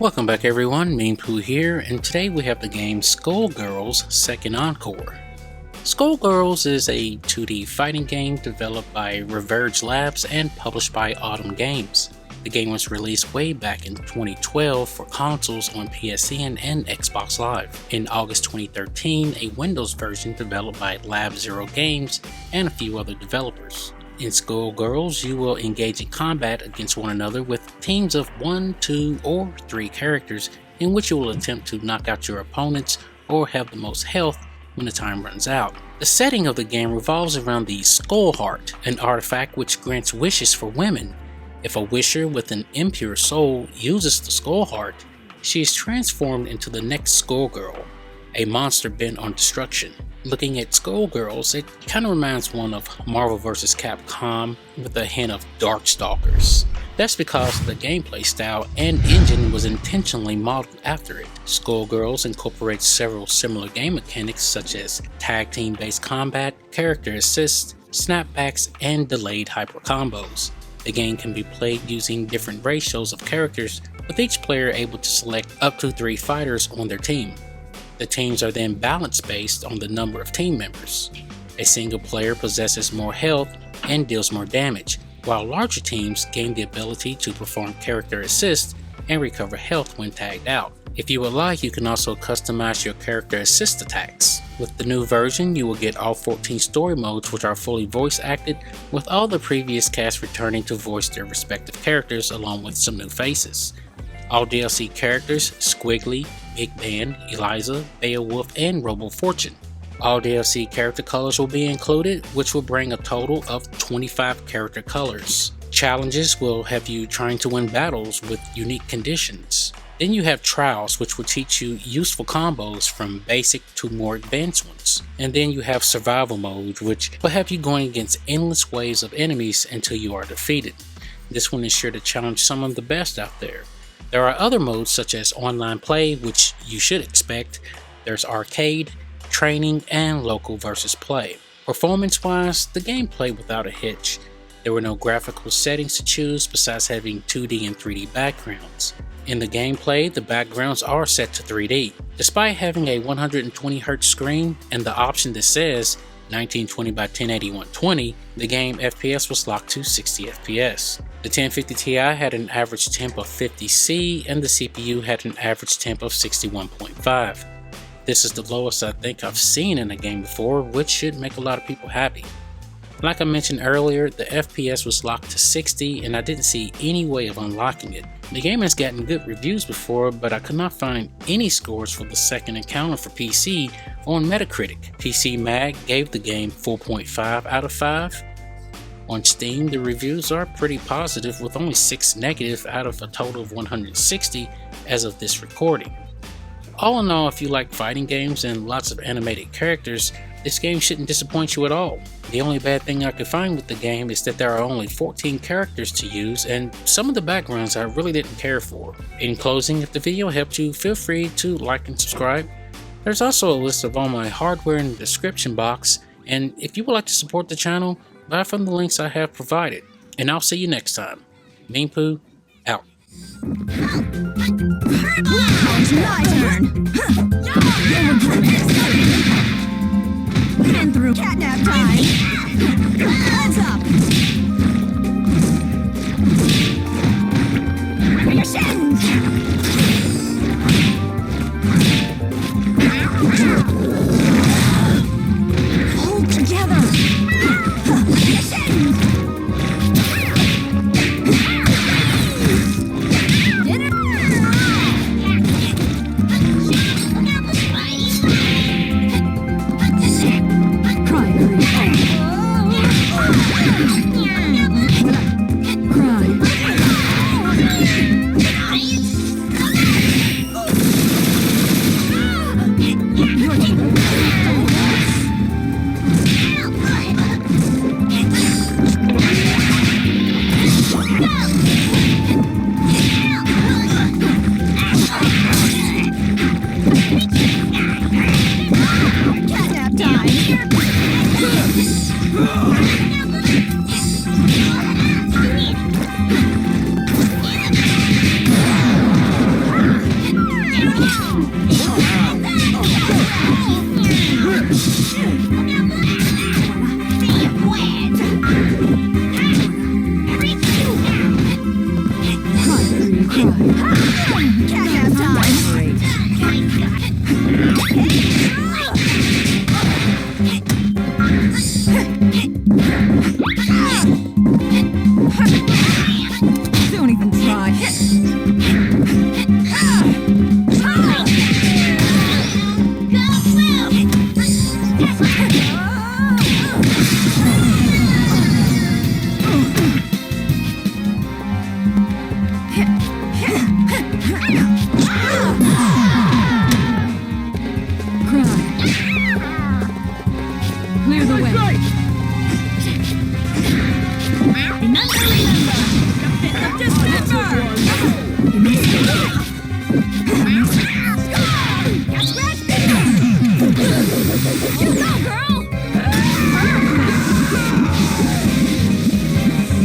Welcome back everyone, Meanpooh here, and today we have the game Skullgirls Second Encore. Skullgirls is a 2D fighting game developed by Reverge Labs and published by Autumn Games. The game was released way back in 2012 for consoles on PSN and Xbox Live. In August 2013, a Windows version developed by Lab Zero Games and a few other developers. In Skullgirls, you will engage in combat against one another with teams of 1, 2, or 3 characters in which you will attempt to knock out your opponents or have the most health when the time runs out. The setting of the game revolves around the Skull Heart, an artifact which grants wishes for women. If a wisher with an impure soul uses the Skull Heart, she is transformed into the next Skullgirl, a monster bent on destruction. Looking at Skullgirls, it kind of reminds one of Marvel vs. Capcom with a hint of Darkstalkers. That's because the gameplay style and engine was intentionally modeled after it. Skullgirls incorporates several similar game mechanics such as tag team based combat, character assist, snapbacks, and delayed hyper combos. The game can be played using different ratios of characters, with each player able to select up to 3 fighters on their team. The teams are then balanced based on the number of team members. A single player possesses more health and deals more damage, while larger teams gain the ability to perform character assist and recover health when tagged out. If you would like, you can also customize your character assist attacks. With the new version, you will get all 14 story modes, which are fully voice acted, with all the previous cast returning to voice their respective characters along with some new faces. All DLC characters, Squigly, Big Man, Eliza, Beowulf, and Robo-Fortune. All DLC character colors will be included, which will bring a total of 25 character colors. Challenges will have you trying to win battles with unique conditions. Then you have trials, which will teach you useful combos from basic to more advanced ones. And then you have survival mode, which will have you going against endless waves of enemies until you are defeated. This one is sure to challenge some of the best out there. There are other modes such as online play, which you should expect. There's arcade, training, and local versus play. Performance-wise, the game played without a hitch. There were no graphical settings to choose besides having 2D and 3D backgrounds. In the gameplay, the backgrounds are set to 3D. Despite having a 120Hz screen and the option that says 1920 by 1080 120, the game FPS was locked to 60 FPS. The 1050 Ti had an average temp of 50C and the CPU had an average temp of 61.5. This is the lowest I think I've seen in a game before, which should make a lot of people happy. Like I mentioned earlier, the FPS was locked to 60 and I didn't see any way of unlocking it. The game has gotten good reviews before, but I could not find any scores for the second encounter for PC on Metacritic. PC Mag gave the game 4.5 out of 5. On Steam, the reviews are pretty positive with only 6 negative out of a total of 160 as of this recording. All in all, if you like fighting games and lots of animated characters, this game shouldn't disappoint you at all. The only bad thing I could find with the game is that there are only 14 characters to use and some of the backgrounds I really didn't care for. In closing, if the video helped you, feel free to like and subscribe. There's also a list of all my hardware in the description box, and if you would like to support the channel, buy from the links I have provided. And I'll see you next time. Meanpooh, out. It's my turn. Been through catnap time. Heads up. Your shins. Hold together. Your shins. Don't even try. Clear the way.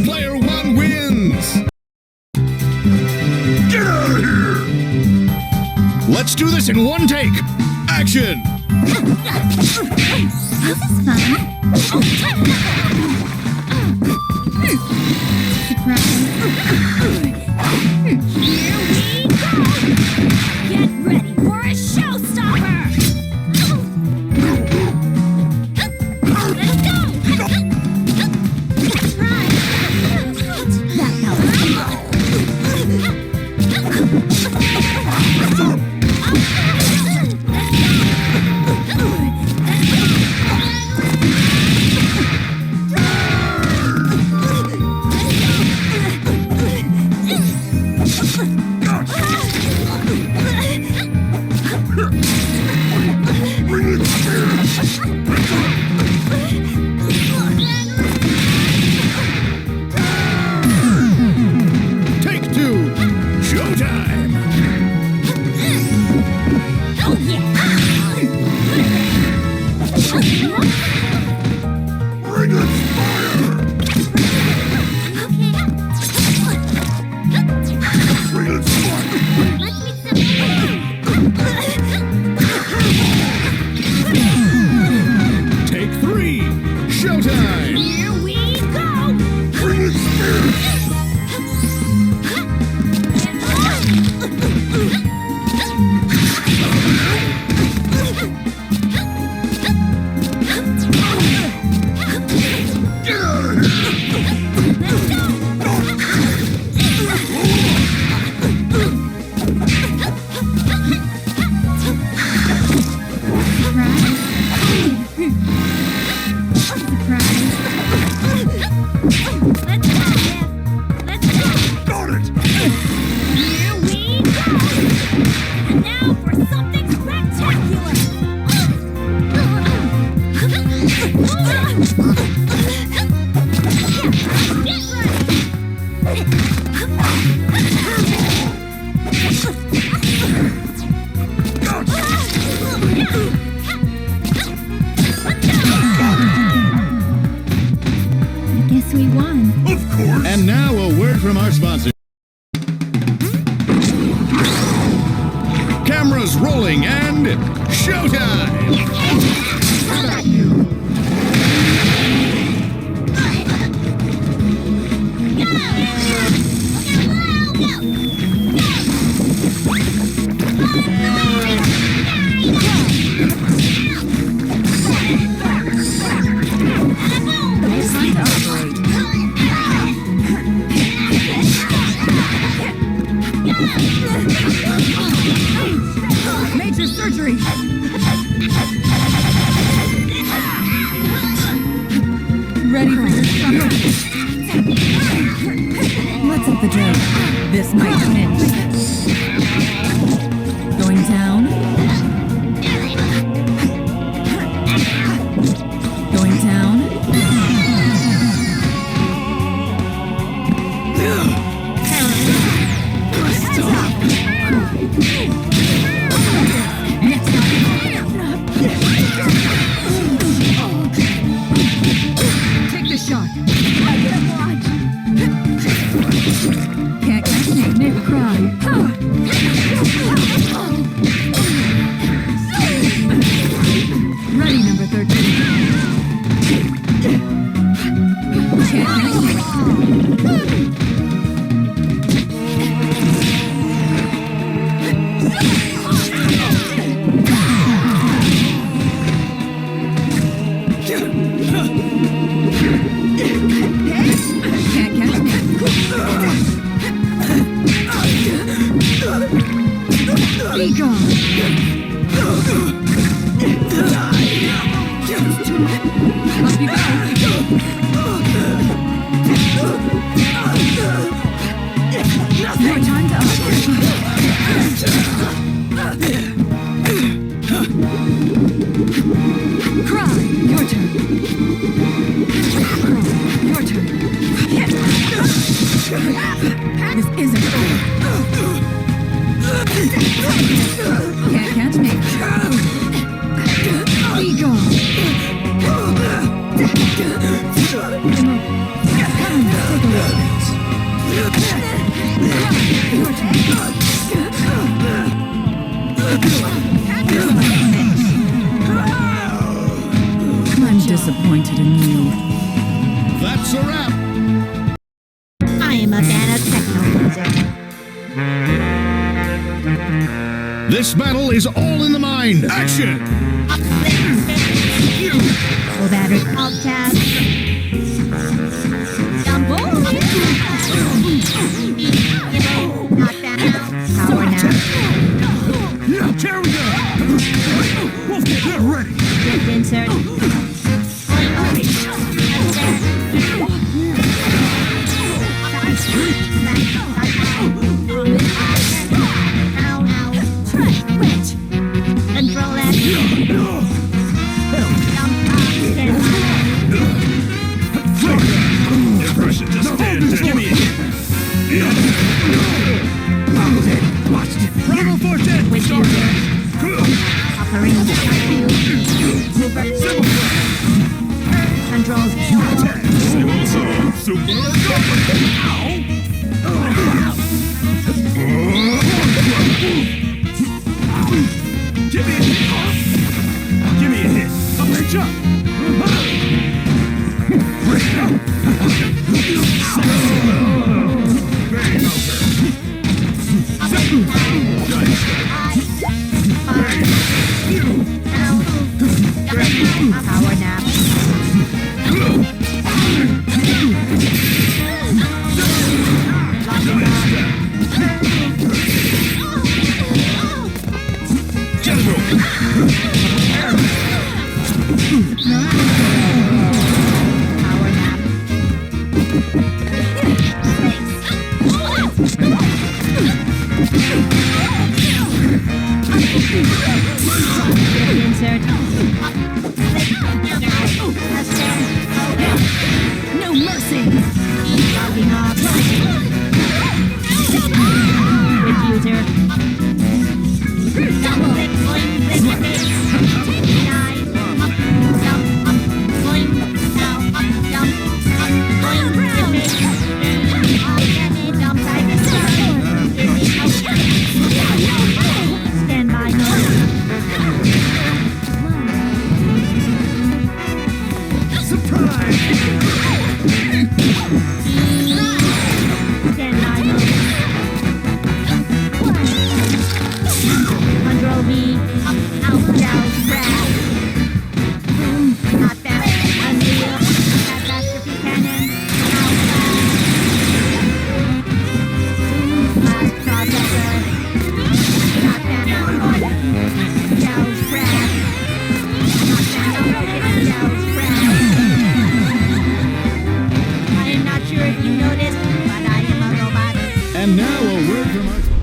Player one wins! Get out of here! Let's do this in one take! Action! This is Here we go! Get ready for a showstopper! Let's go! That's right! That Take two! Showtime! Oh yeah! Bring it fire! Bring it Take three! Showtime! Here we go! Bring it spirit! Get out of here! Got it! Here we go! And now for something spectacular! I guess we won. Of course! And now a word from our sponsor. Cameras rolling and showtime! Major surgery! Ready for your supper? Let's up the joke. This might pinch. Going down? Going down? Take the shot. I get a watch. Can't catch me, never cry. Can't catch me. Be gone. Up you go. Your time to cry. Your turn. Your turn. This isn't over. Can't catch me. Be gone. Come, take a look. Your turn. I'm disappointed in you. That's a wrap. I am a fan of techno music. This battle is all in the mind. Action! Full battery alt tab. Jump over. Knock that out. Power nap. Here we go! We'll get ready! Shift insert. Control that. Impression just give me a hit. Robo-Fortune! With you. Offering controls. Give me a hit! Give me a hit! Up and jump! Power nap. Power nap. Insert. No mercy. Logging off. Diffuser. Double. Stand by. Surprise! Stand by. Control V. Out, down, grab. Not that. Unreal. Catastrophe cannon. Blast processor. Not that. Douse grab. Not that. Douse grab. I am not sure if you noticed, but I am a robot. And now a word from our...